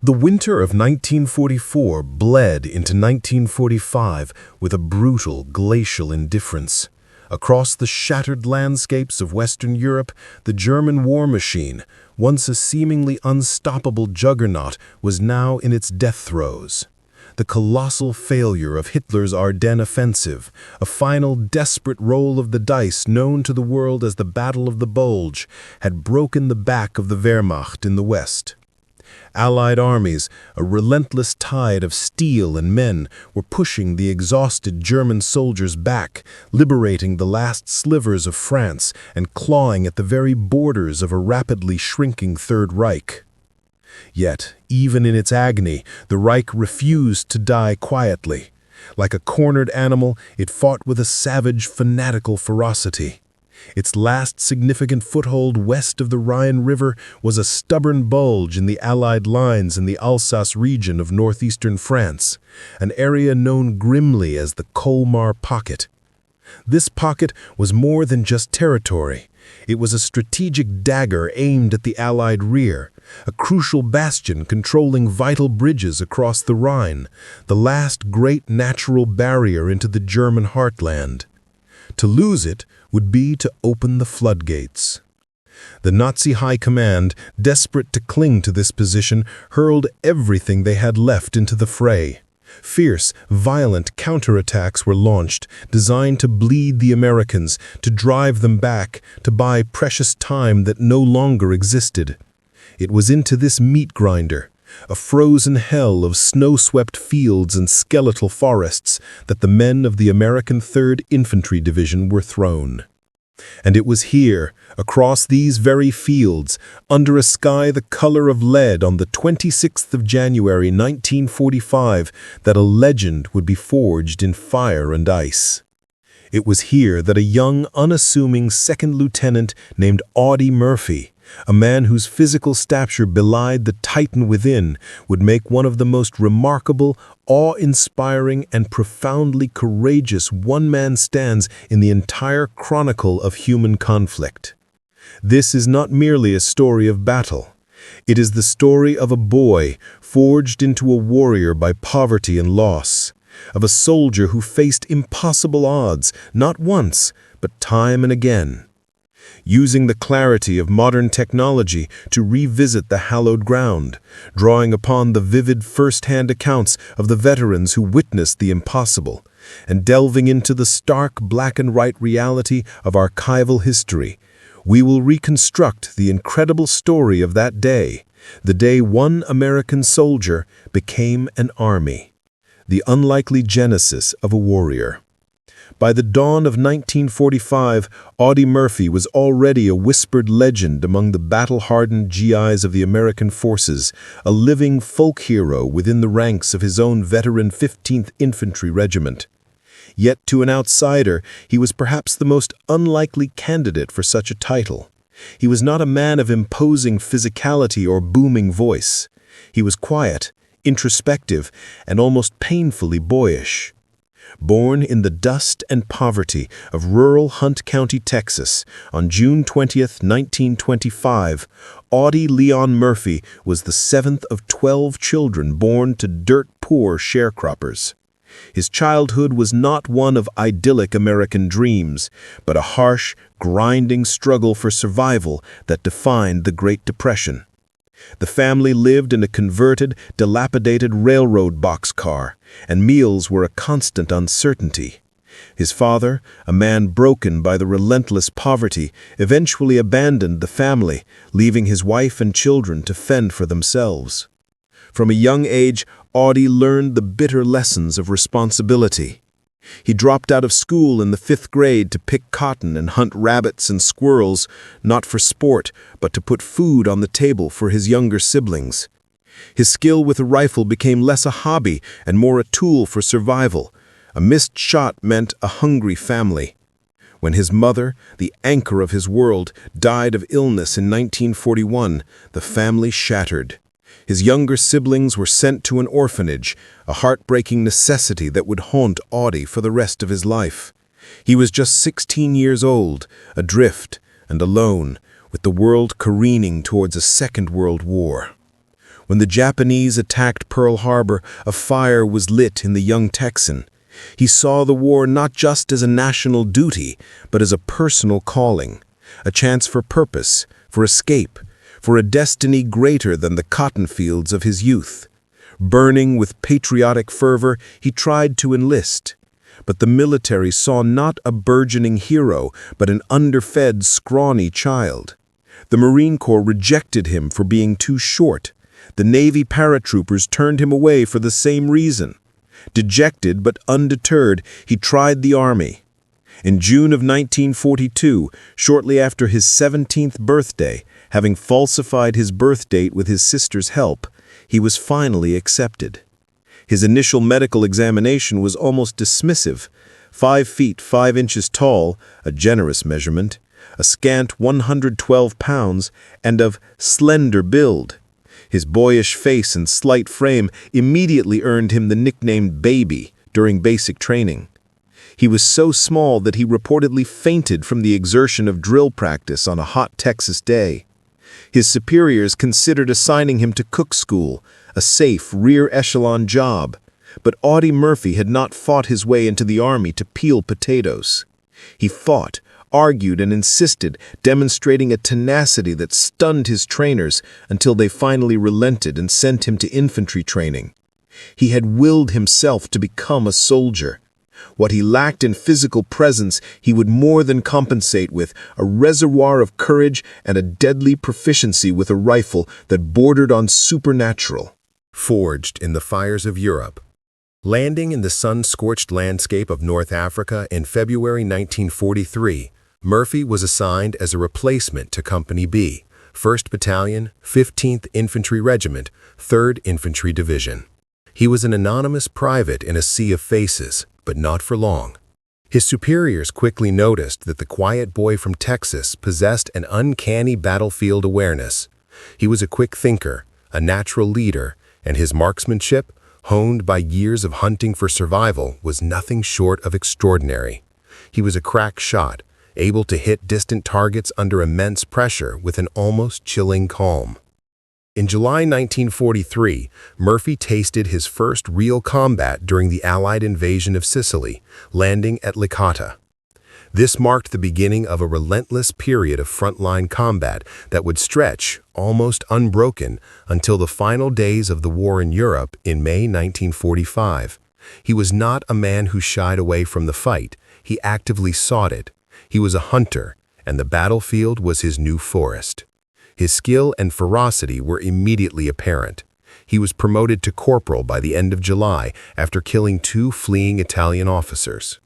The winter of 1944 bled into 1945 with a brutal glacial indifference. Across the shattered landscapes of Western Europe, the German war machine, once a seemingly unstoppable juggernaut, was now in its death throes. The colossal failure of Hitler's Ardennes offensive, a final desperate roll of the dice known to the world as the Battle of the Bulge, had broken the back of the Wehrmacht in the West. Allied armies, a relentless tide of steel and men, were pushing the exhausted German soldiers back, liberating the last slivers of France and clawing at the very borders of a rapidly shrinking Third Reich. Yet, even in its agony, the Reich refused to die quietly. Like a cornered animal, it fought with a savage, fanatical ferocity. Its last significant foothold west of the Rhine River was a stubborn bulge in the Allied lines in the Alsace region of northeastern France, an area known grimly as the Colmar Pocket. This pocket was more than just territory. It was a strategic dagger aimed at the Allied rear, a crucial bastion controlling vital bridges across the Rhine, the last great natural barrier into the German heartland. To lose it would be to open the floodgates. The Nazi high command, desperate to cling to this position, hurled everything they had left into the fray. Fierce, violent counterattacks were launched, designed to bleed the Americans, to drive them back, to buy precious time that no longer existed. It was into this meat grinder, a frozen hell of snow-swept fields and skeletal forests, that the men of the American 3rd Infantry Division were thrown. And it was here, across these very fields, under a sky the color of lead on the 26th of January 1945, that a legend would be forged in fire and ice. It was here that a young, unassuming second lieutenant named Audie Murphy, a man whose physical stature belied the titan within, would make one of the most remarkable, awe-inspiring, and profoundly courageous one-man stands in the entire chronicle of human conflict. This is not merely a story of battle. It is the story of a boy forged into a warrior by poverty and loss, of a soldier who faced impossible odds, not once, but time and again, using the clarity of modern technology to revisit the hallowed ground, drawing upon the vivid first-hand accounts of the veterans who witnessed the impossible, and delving into the stark black-and-white reality of archival history. We will reconstruct the incredible story of that day, the day one American soldier became an army, the unlikely genesis of a warrior. By the dawn of 1945, Audie Murphy was already a whispered legend among the battle-hardened GIs of the American forces, a living folk hero within the ranks of his own veteran 15th Infantry Regiment. Yet to an outsider, he was perhaps the most unlikely candidate for such a title. He was not a man of imposing physicality or booming voice. He was quiet, introspective, and almost painfully boyish. Born in the dust and poverty of rural Hunt County, Texas, on June 20, 1925, Audie Leon Murphy was the 7th of 12 children born to dirt-poor sharecroppers. His childhood was not one of idyllic American dreams, but a harsh, grinding struggle for survival that defined the Great Depression. The family lived in a converted, dilapidated railroad boxcar, and meals were a constant uncertainty. His father, a man broken by the relentless poverty, eventually abandoned the family, leaving his wife and children to fend for themselves. From a young age, Audie learned the bitter lessons of responsibility. He dropped out of school in the 5th grade to pick cotton and hunt rabbits and squirrels, not for sport, but to put food on the table for his younger siblings. His skill with a rifle became less a hobby and more a tool for survival. A missed shot meant a hungry family. When his mother, the anchor of his world, died of illness in 1941, the family shattered. His younger siblings were sent to an orphanage, a heartbreaking necessity that would haunt Audie for the rest of his life. He was just 16 years old, adrift and alone, with the world careening towards a second world war. When the Japanese attacked Pearl Harbor, a fire was lit in the young Texan. He saw the war not just as a national duty, but as a personal calling, a chance for purpose, for escape, for a destiny greater than the cotton fields of his youth. Burning with patriotic fervor, he tried to enlist. But the military saw not a burgeoning hero, but an underfed, scrawny child. The Marine Corps rejected him for being too short. The Navy paratroopers turned him away for the same reason. Dejected but undeterred, he tried the Army. In June of 1942, shortly after his 17th birthday, having falsified his birth date with his sister's help, he was finally accepted. His initial medical examination was almost dismissive. 5 feet 5 inches tall, a generous measurement, a scant 112 pounds, and of slender build. His boyish face and slight frame immediately earned him the nickname Baby during basic training. He was so small that he reportedly fainted from the exertion of drill practice on a hot Texas day. His superiors considered assigning him to cook school, a safe, rear-echelon job. But Audie Murphy had not fought his way into the Army to peel potatoes. He fought, argued, and insisted, demonstrating a tenacity that stunned his trainers until they finally relented and sent him to infantry training. He had willed himself to become a soldier. What he lacked in physical presence, he would more than compensate with a reservoir of courage and a deadly proficiency with a rifle that bordered on supernatural. Forged in the fires of Europe. Landing in the sun-scorched landscape of North Africa in February 1943, Murphy was assigned as a replacement to Company B, 1st Battalion, 15th Infantry Regiment, 3rd Infantry Division. He was an anonymous private in a sea of faces, but not for long. His superiors quickly noticed that the quiet boy from Texas possessed an uncanny battlefield awareness. He was a quick thinker, a natural leader, and his marksmanship, honed by years of hunting for survival, was nothing short of extraordinary. He was a crack shot, able to hit distant targets under immense pressure with an almost chilling calm. In July 1943, Murphy tasted his first real combat during the Allied invasion of Sicily, landing at Licata. This marked the beginning of a relentless period of frontline combat that would stretch, almost unbroken, until the final days of the war in Europe in May 1945. He was not a man who shied away from the fight. He actively sought it. He was a hunter, and the battlefield was his new forest. His skill and ferocity were immediately apparent. He was promoted to corporal by the end of July after killing 2 fleeing Italian officers.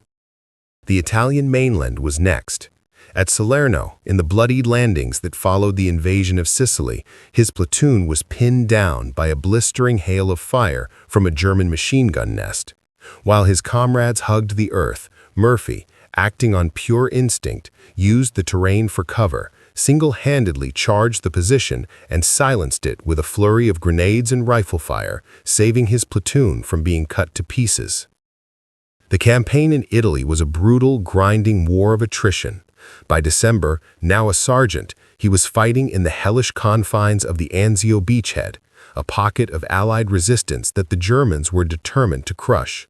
The Italian mainland was next. At Salerno, in the bloodied landings that followed the invasion of Sicily, his platoon was pinned down by a blistering hail of fire from a German machine gun nest. While his comrades hugged the earth, Murphy, acting on pure instinct, used the terrain for cover, single-handedly charged the position and silenced it with a flurry of grenades and rifle fire, saving his platoon from being cut to pieces. The campaign in Italy was a brutal, grinding war of attrition. By December, now a sergeant, he was fighting in the hellish confines of the Anzio beachhead, a pocket of Allied resistance that the Germans were determined to crush.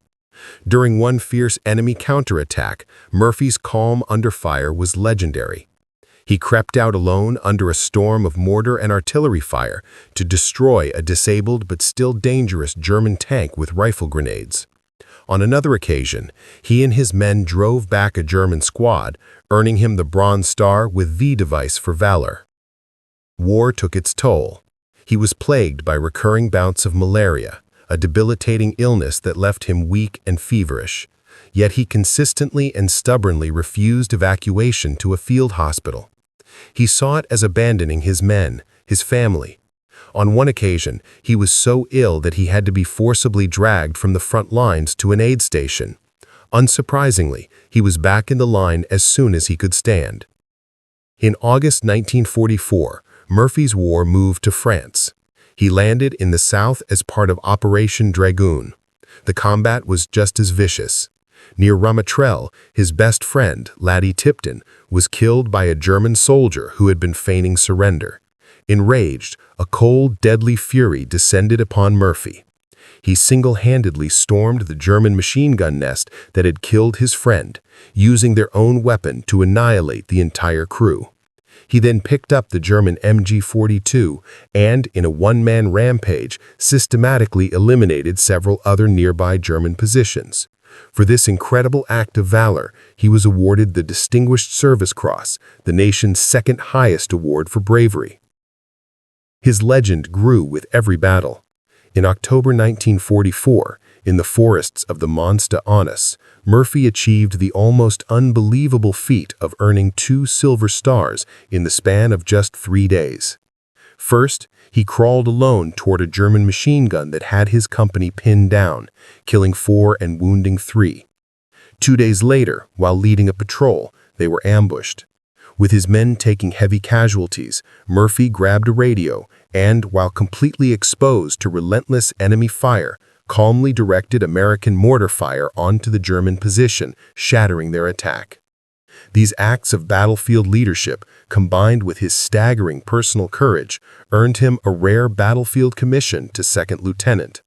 During one fierce enemy counterattack, Murphy's calm under fire was legendary. He crept out alone under a storm of mortar and artillery fire to destroy a disabled but still dangerous German tank with rifle grenades. On another occasion, he and his men drove back a German squad, earning him the Bronze Star with V device for valor. War took its toll. He was plagued by recurring bouts of malaria, a debilitating illness that left him weak and feverish. Yet he consistently and stubbornly refused evacuation to a field hospital. He saw it as abandoning his men, his family. On one occasion, he was so ill that he had to be forcibly dragged from the front lines to an aid station. Unsurprisingly, he was back in the line as soon as he could stand. In August 1944, Murphy's war moved to France. He landed in the south as part of Operation Dragoon. The combat was just as vicious. Near Ramatrel, his best friend, Laddie Tipton, was killed by a German soldier who had been feigning surrender. Enraged, a cold, deadly fury descended upon Murphy. He single-handedly stormed the German machine gun nest that had killed his friend, using their own weapon to annihilate the entire crew. He then picked up the German MG-42 and, in a one-man rampage, systematically eliminated several other nearby German positions. For this incredible act of valor, he was awarded the Distinguished Service Cross, the nation's second-highest award for bravery. His legend grew with every battle. In October 1944, in the forests of the Mons de Aunis, Murphy achieved the almost unbelievable feat of earning 2 silver stars in the span of just 3 days. First, he crawled alone toward a German machine gun that had his company pinned down, killing 4 and wounding 3. 2 days later, while leading a patrol, they were ambushed. With his men taking heavy casualties, Murphy grabbed a radio and, while completely exposed to relentless enemy fire, calmly directed American mortar fire onto the German position, shattering their attack. These acts of battlefield leadership, combined with his staggering personal courage, earned him a rare battlefield commission to second lieutenant.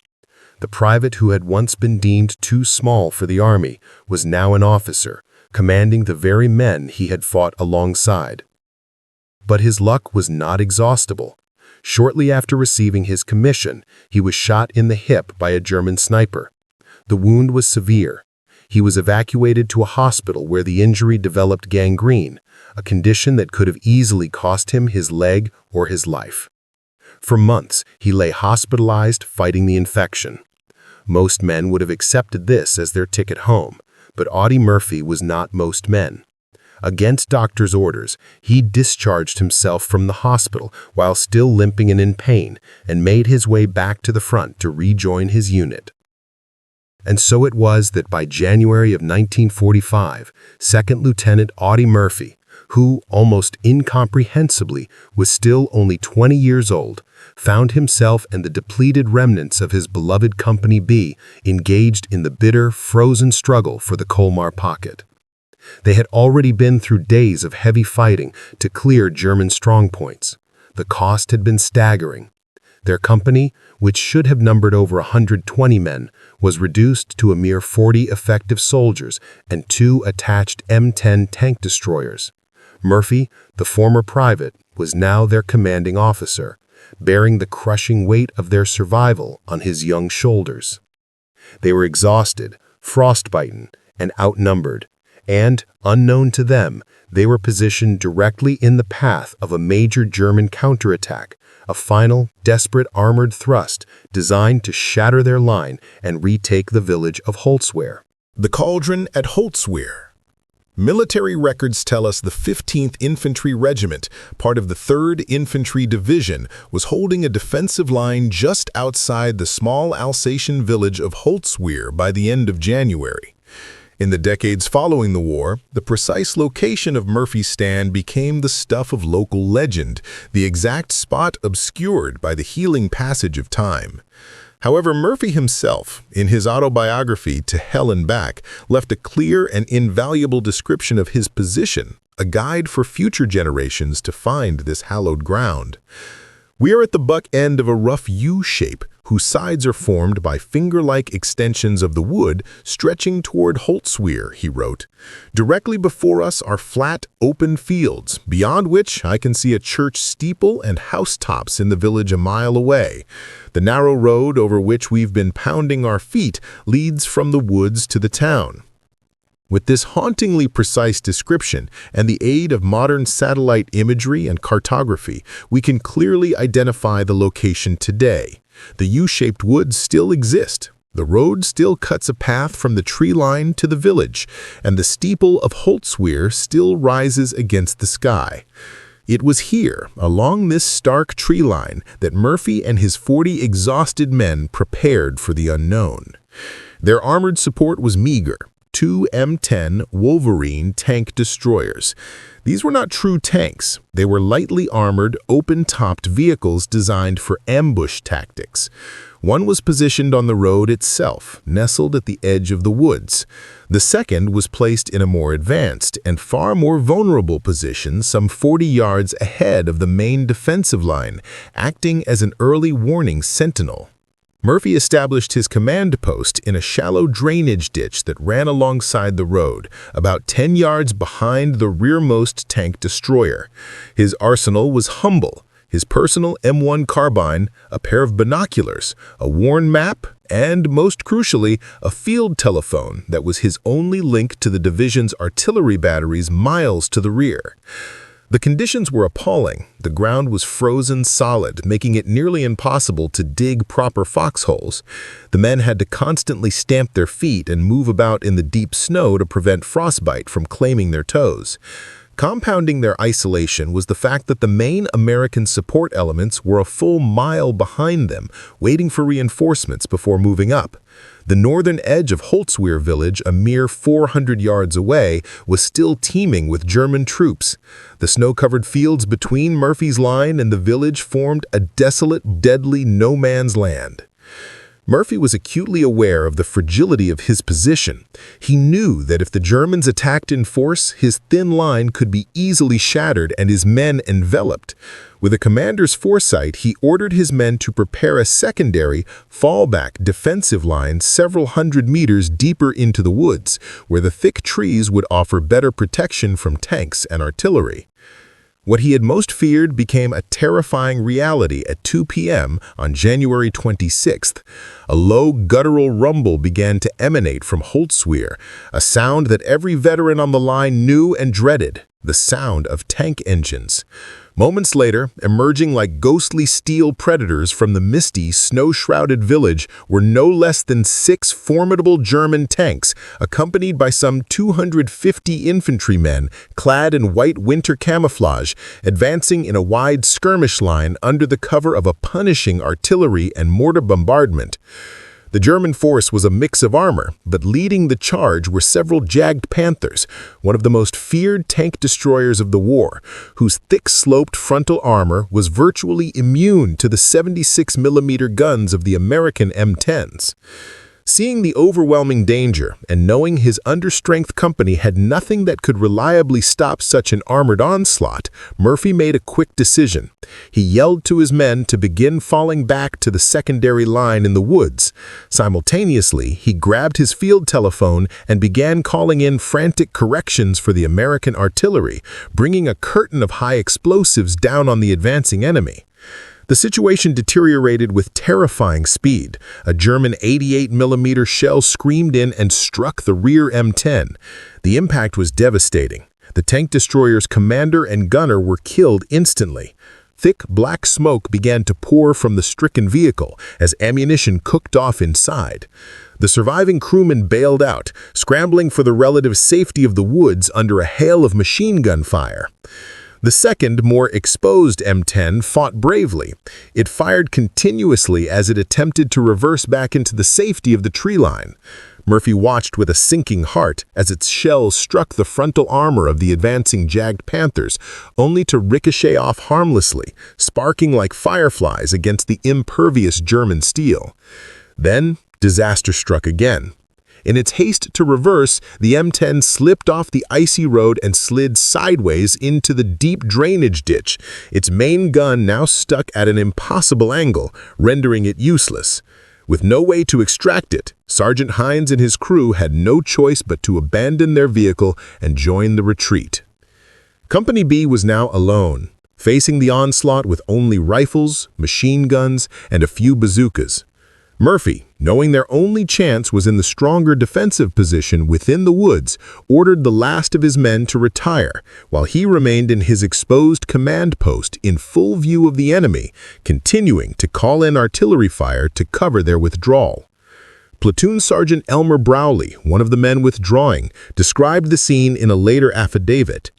The private who had once been deemed too small for the army was now an officer, commanding the very men he had fought alongside. But his luck was not exhaustible. Shortly after receiving his commission, he was shot in the hip by a German sniper. The wound was severe. He was evacuated to a hospital where the injury developed gangrene, a condition that could have easily cost him his leg or his life. For months, he lay hospitalized fighting the infection. Most men would have accepted this as their ticket home, but Audie Murphy was not most men. Against doctors' orders, he discharged himself from the hospital while still limping and in pain, and made his way back to the front to rejoin his unit. And so it was that by January of 1945, Second Lieutenant Audie Murphy, who, almost incomprehensibly, was still only 20 years old, found himself and the depleted remnants of his beloved Company B engaged in the bitter, frozen struggle for the Colmar pocket. They had already been through days of heavy fighting to clear German strongpoints. The cost had been staggering. Their company, which should have numbered over 120 men, was reduced to a mere 40 effective soldiers and 2 attached M10 tank destroyers. Murphy, the former private, was now their commanding officer, bearing the crushing weight of their survival on his young shoulders. They were exhausted, frostbitten, and outnumbered, and, unknown to them, they were positioned directly in the path of a major German counterattack, a final, desperate armored thrust designed to shatter their line and retake the village of Holtzwihr. The cauldron at Holtzwihr. Military records tell us the 15th Infantry Regiment, part of the 3rd Infantry Division, was holding a defensive line just outside the small Alsatian village of Holtzwihr by the end of January. In the decades following the war, the precise location of Murphy's stand became the stuff of local legend, the exact spot obscured by the healing passage of time. However, Murphy himself, in his autobiography To Hell and Back, left a clear and invaluable description of his position, a guide for future generations to find this hallowed ground. We are at the butt end of a rough U-shape, whose sides are formed by finger-like extensions of the wood stretching toward Holtzwihr, he wrote. Directly before us are flat, open fields, beyond which I can see a church steeple and housetops in the village a mile away. The narrow road over which we've been pounding our feet leads from the woods to the town. With this hauntingly precise description and the aid of modern satellite imagery and cartography, we can clearly identify the location today. The U-shaped woods still exist. The road still cuts a path from the tree line to the village, and the steeple of Holtzwihr still rises against the sky. It was here, along this stark tree line, that Murphy and his 40 exhausted men prepared for the unknown. Their armored support was meager. 2 M10 Wolverine tank destroyers. These were not true tanks. They were lightly armored, open-topped vehicles designed for ambush tactics. One was positioned on the road itself, nestled at the edge of the woods. The second was placed in a more advanced and far more vulnerable position some 40 yards ahead of the main defensive line, acting as an early warning sentinel. Murphy established his command post in a shallow drainage ditch that ran alongside the road, about 10 yards behind the rearmost tank destroyer. His arsenal was humble: his personal M1 carbine, a pair of binoculars, a worn map, and, most crucially, a field telephone that was his only link to the division's artillery batteries miles to the rear. The conditions were appalling. The ground was frozen solid, making it nearly impossible to dig proper foxholes. The men had to constantly stamp their feet and move about in the deep snow to prevent frostbite from claiming their toes. Compounding their isolation was the fact that the main American support elements were a full mile behind them, waiting for reinforcements before moving up. The northern edge of Holtzwihr village, a mere 400 yards away, was still teeming with German troops. The snow-covered fields between Murphy's line and the village formed a desolate, deadly no-man's land. Murphy was acutely aware of the fragility of his position. He knew that if the Germans attacked in force, his thin line could be easily shattered and his men enveloped. With a commander's foresight, he ordered his men to prepare a secondary, fallback defensive line several hundred meters deeper into the woods, where the thick trees would offer better protection from tanks and artillery. What he had most feared became a terrifying reality at 2 p.m. on January 26th. A low, guttural rumble began to emanate from Holtzwihr, a sound that every veteran on the line knew and dreaded: the sound of tank engines. Moments later, emerging like ghostly steel predators from the misty, snow-shrouded village were no less than 6 formidable German tanks, accompanied by some 250 infantrymen clad in white winter camouflage, advancing in a wide skirmish line under the cover of a punishing artillery and mortar bombardment. The German force was a mix of armor, but leading the charge were several Jagd Panthers, one of the most feared tank destroyers of the war, whose thick-sloped frontal armor was virtually immune to the 76mm guns of the American M10s. Seeing the overwhelming danger and knowing his understrength company had nothing that could reliably stop such an armored onslaught, Murphy made a quick decision. He yelled to his men to begin falling back to the secondary line in the woods. Simultaneously, he grabbed his field telephone and began calling in frantic corrections for the American artillery, bringing a curtain of high explosives down on the advancing enemy. The situation deteriorated with terrifying speed. A German 88mm shell screamed in and struck the rear M10. The impact was devastating. The tank destroyer's commander and gunner were killed instantly. Thick black smoke began to pour from the stricken vehicle as ammunition cooked off inside. The surviving crewmen bailed out, scrambling for the relative safety of the woods under a hail of machine gun fire. The second, more exposed M10 fought bravely. It fired continuously as it attempted to reverse back into the safety of the tree line. Murphy watched with a sinking heart as its shells struck the frontal armor of the advancing Jagd Panthers, only to ricochet off harmlessly, sparking like fireflies against the impervious German steel. Then, disaster struck again. In its haste to reverse, the M10 slipped off the icy road and slid sideways into the deep drainage ditch, its main gun now stuck at an impossible angle, rendering it useless. With no way to extract it, Sergeant Hines and his crew had no choice but to abandon their vehicle and join the retreat. Company B was now alone, facing the onslaught with only rifles, machine guns, and a few bazookas. Murphy, knowing their only chance was in the stronger defensive position within the woods, ordered the last of his men to retire, while he remained in his exposed command post in full view of the enemy, continuing to call in artillery fire to cover their withdrawal. Platoon Sergeant Elmer Browley, one of the men withdrawing, described the scene in a later affidavit.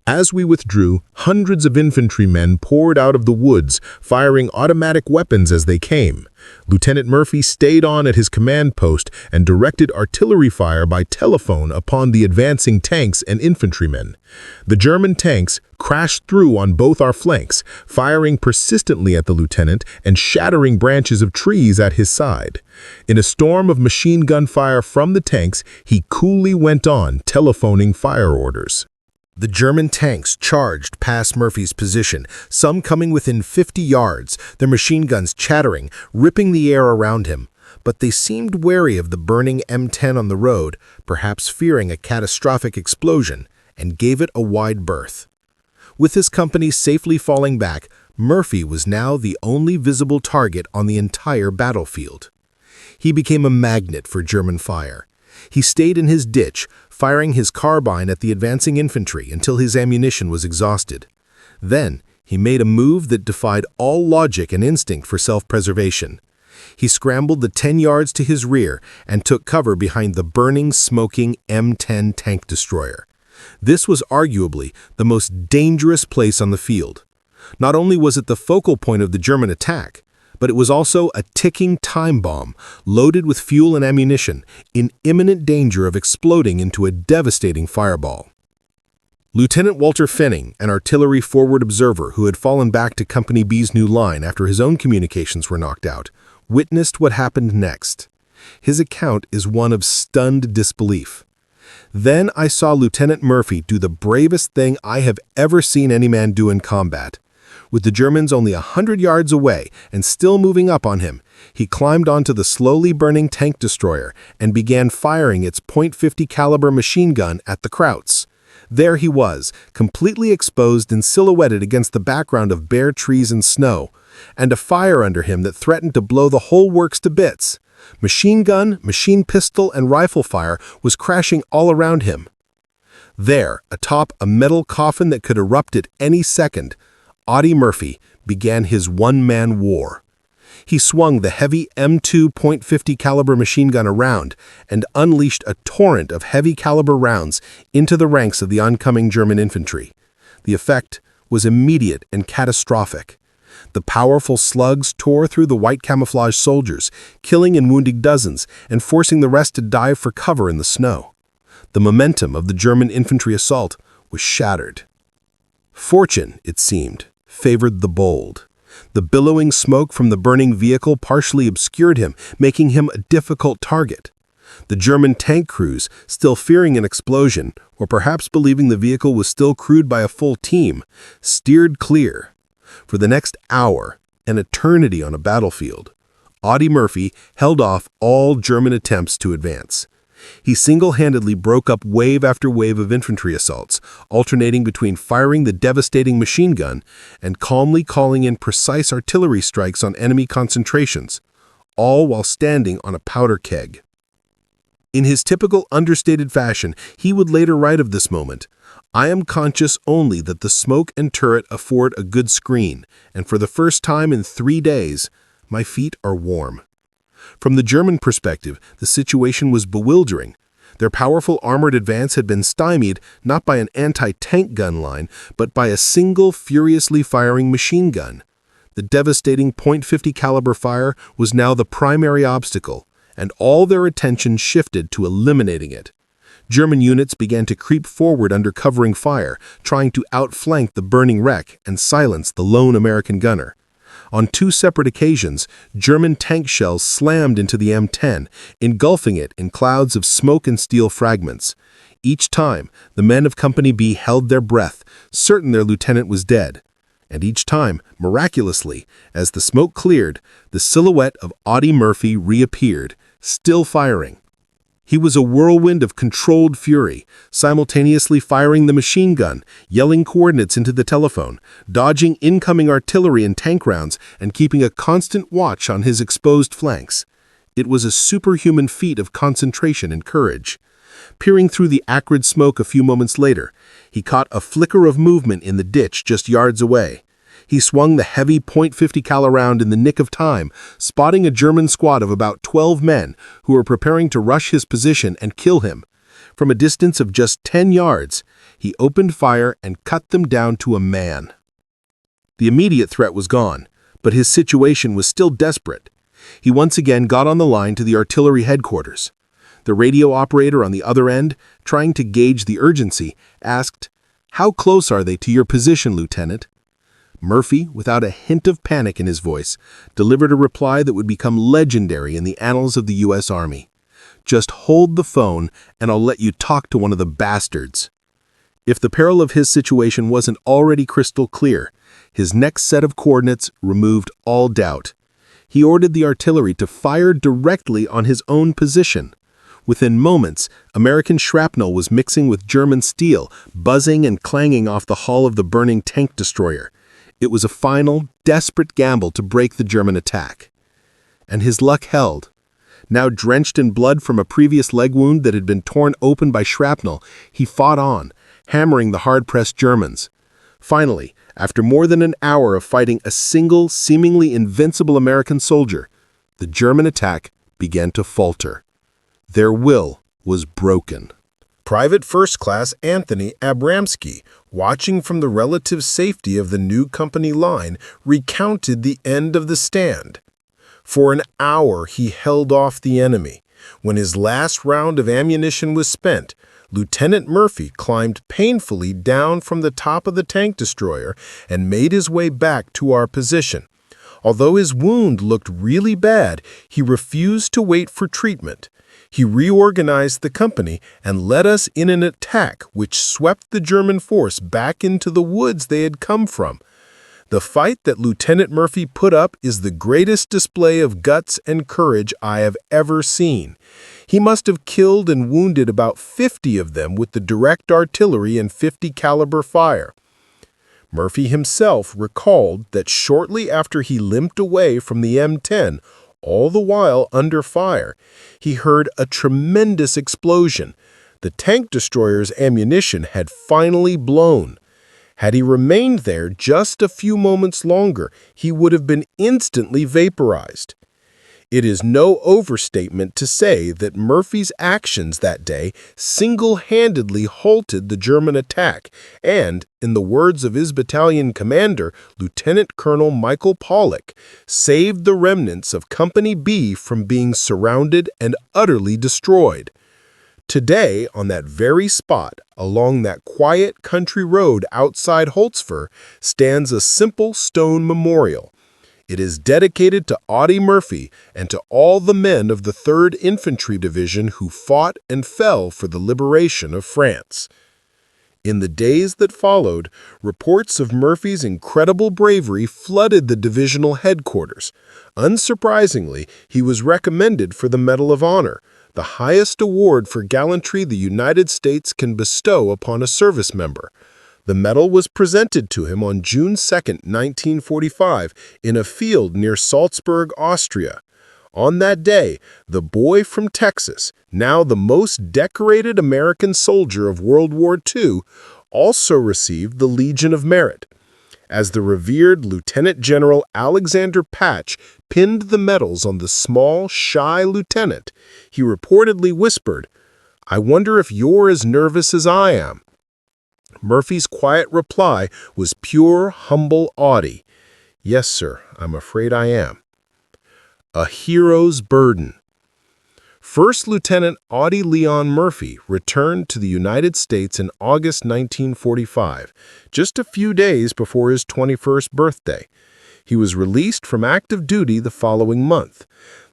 As we withdrew, hundreds of infantrymen poured out of the woods, firing automatic weapons as they came. Lieutenant Murphy stayed on at his command post and directed artillery fire by telephone upon the advancing tanks and infantrymen. The German tanks crashed through on both our flanks, firing persistently at the lieutenant and shattering branches of trees at his side. In a storm of machine gun fire from the tanks, he coolly went on, telephoning fire orders. The German tanks charged past Murphy's position, some coming within 50 yards, their machine guns chattering, ripping the air around him. But they seemed wary of the burning M10 on the road, perhaps fearing a catastrophic explosion, and gave it a wide berth. With his company safely falling back, Murphy was now the only visible target on the entire battlefield. He became a magnet for German fire. He stayed in his ditch, firing his carbine at the advancing infantry until his ammunition was exhausted. Then, he made a move that defied all logic and instinct for self-preservation. He scrambled the 10 yards to his rear and took cover behind the burning, smoking M10 tank destroyer. This was arguably the most dangerous place on the field. Not only was it the focal point of the German attack, but it was also a ticking time bomb, loaded with fuel and ammunition, in imminent danger of exploding into a devastating fireball. Lieutenant Walter Fenning, an artillery forward observer who had fallen back to Company B's new line after his own communications were knocked out, witnessed what happened next. His account is one of stunned disbelief. Then I saw Lieutenant Murphy do the bravest thing I have ever seen any man do in combat. With the Germans only 100 yards away and still moving up on him, he climbed onto the slowly burning tank destroyer and began firing its .50 caliber machine gun at the Krauts. There he was, completely exposed and silhouetted against the background of bare trees and snow, and a fire under him that threatened to blow the whole works to bits. Machine gun, machine pistol, and rifle fire was crashing all around him. There, atop a metal coffin that could erupt at any second, Audie Murphy began his one-man war. He swung the heavy M2 .50 caliber machine gun around and unleashed a torrent of heavy caliber rounds into the ranks of the oncoming German infantry. The effect was immediate and catastrophic. The powerful slugs tore through the white camouflage soldiers, killing and wounding dozens and forcing the rest to dive for cover in the snow. The momentum of the German infantry assault was shattered. Fortune, it seemed, favored the bold. The billowing smoke from the burning vehicle partially obscured him, making him a difficult target. The German tank crews, still fearing an explosion, or perhaps believing the vehicle was still crewed by a full team, steered clear. For the next hour, an eternity on a battlefield, Audie Murphy held off all German attempts to advance. He single-handedly broke up wave after wave of infantry assaults, alternating between firing the devastating machine gun and calmly calling in precise artillery strikes on enemy concentrations, all while standing on a powder keg. In his typical understated fashion, he would later write of this moment, "I am conscious only that the smoke and turret afford a good screen, and for the first time in 3 days, my feet are warm." From the German perspective, the situation was bewildering. Their powerful armored advance had been stymied not by an anti-tank gun line, but by a single furiously firing machine gun. The devastating .50 caliber fire was now the primary obstacle, and all their attention shifted to eliminating it. German units began to creep forward under covering fire, trying to outflank the burning wreck and silence the lone American gunner. On 2 separate occasions, German tank shells slammed into the M10, engulfing it in clouds of smoke and steel fragments. Each time, the men of Company B held their breath, certain their lieutenant was dead. And each time, miraculously, as the smoke cleared, the silhouette of Audie Murphy reappeared, still firing. He was a whirlwind of controlled fury, simultaneously firing the machine gun, yelling coordinates into the telephone, dodging incoming artillery and tank rounds, and keeping a constant watch on his exposed flanks. It was a superhuman feat of concentration and courage. Peering through the acrid smoke a few moments later, he caught a flicker of movement in the ditch just yards away. He swung the heavy .50 cal round in the nick of time, spotting a German squad of about 12 men who were preparing to rush his position and kill him. From a distance of just 10 yards, he opened fire and cut them down to a man. The immediate threat was gone, but his situation was still desperate. He once again got on the line to the artillery headquarters. The radio operator on the other end, trying to gauge the urgency, asked, "How close are they to your position, Lieutenant?" Murphy, without a hint of panic in his voice, delivered a reply that would become legendary in the annals of the U.S. Army. "Just hold the phone and I'll let you talk to one of the bastards." If the peril of his situation wasn't already crystal clear, his next set of coordinates removed all doubt. He ordered the artillery to fire directly on his own position. Within moments, American shrapnel was mixing with German steel, buzzing and clanging off the hull of the burning tank destroyer. It was a final, desperate gamble to break the German attack. And his luck held. Now drenched in blood from a previous leg wound that had been torn open by shrapnel, he fought on, hammering the hard-pressed Germans. Finally, after more than an hour of fighting a single, seemingly invincible American soldier, the German attack began to falter. Their will was broken. Private First Class Anthony Abramsky, watching from the relative safety of the new company line, recounted the end of the stand. For an hour he held off the enemy. When his last round of ammunition was spent, Lieutenant Murphy climbed painfully down from the top of the tank destroyer and made his way back to our position. Although his wound looked really bad, he refused to wait for treatment. He reorganized the company and led us in an attack which swept the German force back into the woods they had come from. The fight that Lieutenant Murphy put up is the greatest display of guts and courage I have ever seen. He must have killed and wounded about 50 of them with the direct artillery and .50 caliber fire. Murphy himself recalled that shortly after he limped away from the M10, all the while under fire, he heard a tremendous explosion. The tank destroyer's ammunition had finally blown. Had he remained there just a few moments longer, he would have been instantly vaporized. It is no overstatement to say that Murphy's actions that day single-handedly halted the German attack and, in the words of his battalion commander, Lieutenant Colonel Michael Pollock, saved the remnants of Company B from being surrounded and utterly destroyed. Today, on that very spot, along that quiet country road outside Holtzwihr, stands a simple stone memorial. It is dedicated to Audie Murphy and to all the men of the 3rd Infantry Division who fought and fell for the liberation of France. In the days that followed, reports of Murphy's incredible bravery flooded the divisional headquarters. Unsurprisingly, he was recommended for the Medal of Honor, the highest award for gallantry the United States can bestow upon a service member. The medal was presented to him on June 2, 1945, in a field near Salzburg, Austria. On that day, the boy from Texas, now the most decorated American soldier of World War II, also received the Legion of Merit. As the revered Lieutenant General Alexander Patch pinned the medals on the small, shy lieutenant, he reportedly whispered, "I wonder if you're as nervous as I am." Murphy's quiet reply was pure, humble Audie. "Yes, sir, I'm afraid I am." A hero's burden. First Lieutenant Audie Leon Murphy returned to the United States in August 1945, just a few days before his 21st birthday. He was released from active duty the following month.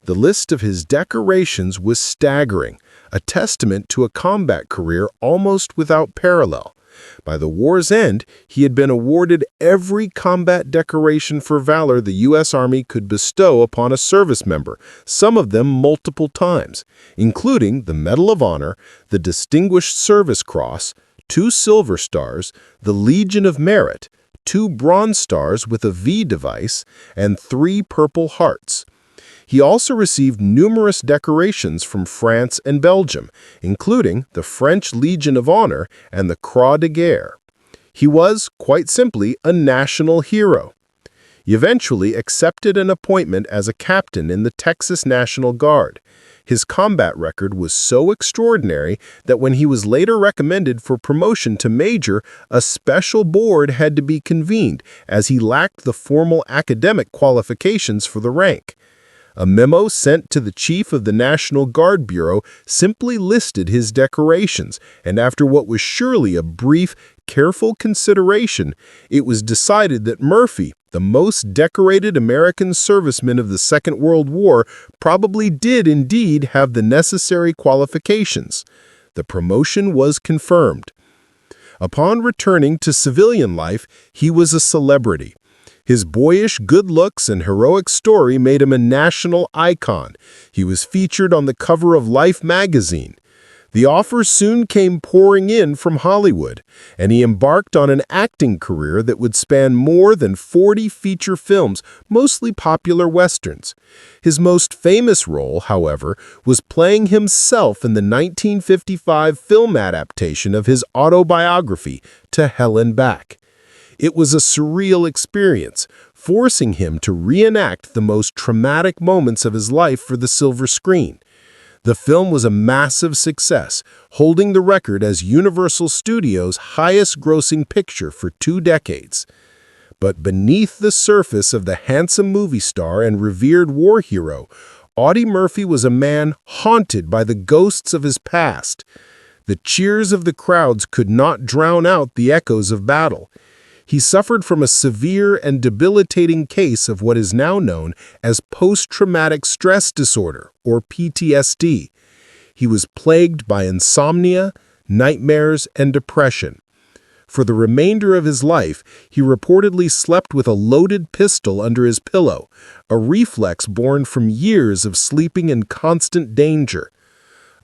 The list of his decorations was staggering, a testament to a combat career almost without parallel. By the war's end, he had been awarded every combat decoration for valor the U.S. Army could bestow upon a service member, some of them multiple times, including the Medal of Honor, the Distinguished Service Cross, 2 Silver Stars, the Legion of Merit, 2 Bronze Stars with a V device, and 3 Purple Hearts. He also received numerous decorations from France and Belgium, including the French Legion of Honor and the Croix de Guerre. He was, quite simply, a national hero. He eventually accepted an appointment as a captain in the Texas National Guard. His combat record was so extraordinary that when he was later recommended for promotion to major, a special board had to be convened, as he lacked the formal academic qualifications for the rank. A memo sent to the chief of the National Guard Bureau simply listed his decorations, and after what was surely a brief, careful consideration, it was decided that Murphy, the most decorated American serviceman of the Second World War, probably did indeed have the necessary qualifications. The promotion was confirmed. Upon returning to civilian life, he was a celebrity. His boyish good looks and heroic story made him a national icon. He was featured on the cover of Life magazine. The offers soon came pouring in from Hollywood, and he embarked on an acting career that would span more than 40 feature films, mostly popular westerns. His most famous role, however, was playing himself in the 1955 film adaptation of his autobiography, To Hell and Back. It was a surreal experience, forcing him to reenact the most traumatic moments of his life for the silver screen. The film was a massive success, holding the record as Universal Studios' highest-grossing picture for 2 decades. But beneath the surface of the handsome movie star and revered war hero, Audie Murphy was a man haunted by the ghosts of his past. The cheers of the crowds could not drown out the echoes of battle. He suffered from a severe and debilitating case of what is now known as post-traumatic stress disorder, or PTSD. He was plagued by insomnia, nightmares, and depression. For the remainder of his life, he reportedly slept with a loaded pistol under his pillow, a reflex born from years of sleeping in constant danger.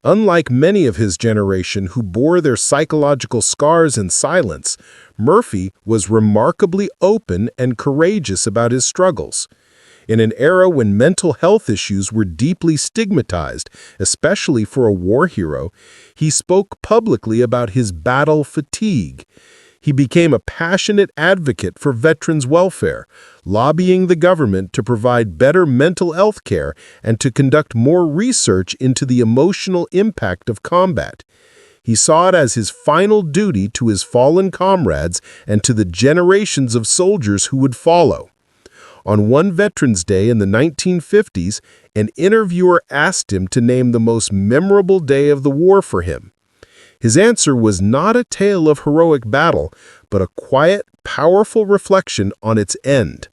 Unlike many of his generation who bore their psychological scars in silence, Murphy was remarkably open and courageous about his struggles. In an era when mental health issues were deeply stigmatized, especially for a war hero, he spoke publicly about his battle fatigue. He became a passionate advocate for veterans' welfare, lobbying the government to provide better mental health care and to conduct more research into the emotional impact of combat. He saw it as his final duty to his fallen comrades and to the generations of soldiers who would follow. On one Veterans Day in the 1950s, an interviewer asked him to name the most memorable day of the war for him. His answer was not a tale of heroic battle, but a quiet, powerful reflection on its end.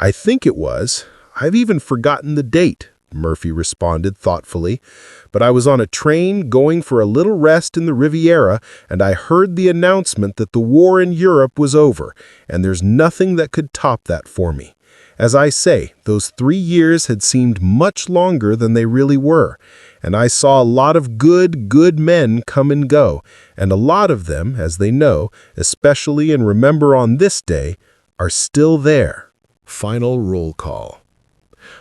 "I think it was. I've even forgotten the date," Murphy responded thoughtfully. "But I was on a train going for a little rest in the Riviera, and I heard the announcement that the war in Europe was over, and there's nothing that could top that for me. As I say, those 3 years had seemed much longer than they really were, and I saw a lot of good men come and go, and a lot of them, as they know, especially and remember on this day, are still there." Final roll call.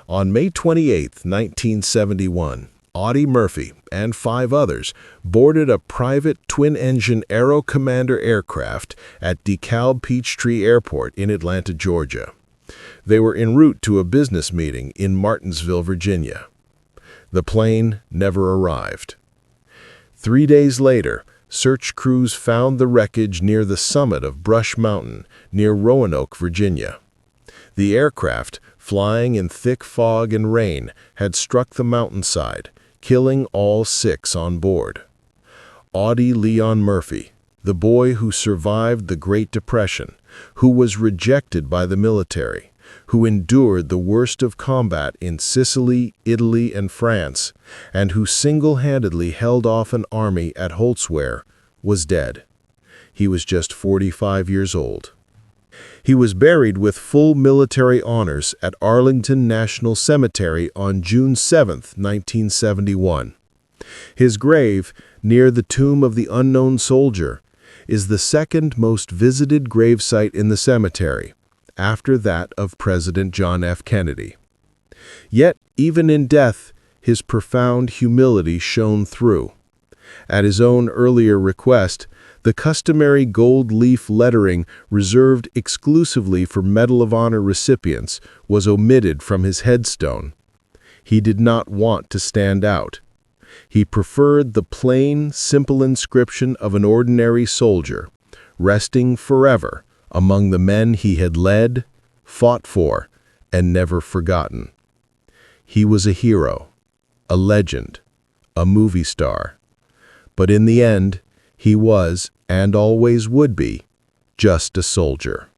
On May 28, 1971, Audie Murphy and 5 others boarded a private twin-engine Aero Commander aircraft at DeKalb Peachtree Airport in Atlanta, Georgia. They were en route to a business meeting in Martinsville, Virginia. The plane never arrived. 3 days later, search crews found the wreckage near the summit of Brush Mountain, near Roanoke, Virginia. The aircraft, flying in thick fog and rain, had struck the mountainside, killing all 6 on board. Audie Leon Murphy, the boy who survived the Great Depression, who was rejected by the military, who endured the worst of combat in Sicily, Italy, and France, and who single-handedly held off an army at Holtzwihr, was dead. He was just 45 years old. He was buried with full military honors at Arlington National Cemetery on June 7, 1971. His grave, near the tomb of the unknown soldier, is the second most visited gravesite in the cemetery, after that of President John F. Kennedy. Yet, even in death, his profound humility shone through. At his own earlier request, the customary gold leaf lettering reserved exclusively for Medal of Honor recipients was omitted from his headstone. He did not want to stand out. He preferred the plain, simple inscription of an ordinary soldier, resting forever among the men he had led, fought for, and never forgotten. He was a hero, a legend, a movie star. But in the end, he was, and always would be, just a soldier.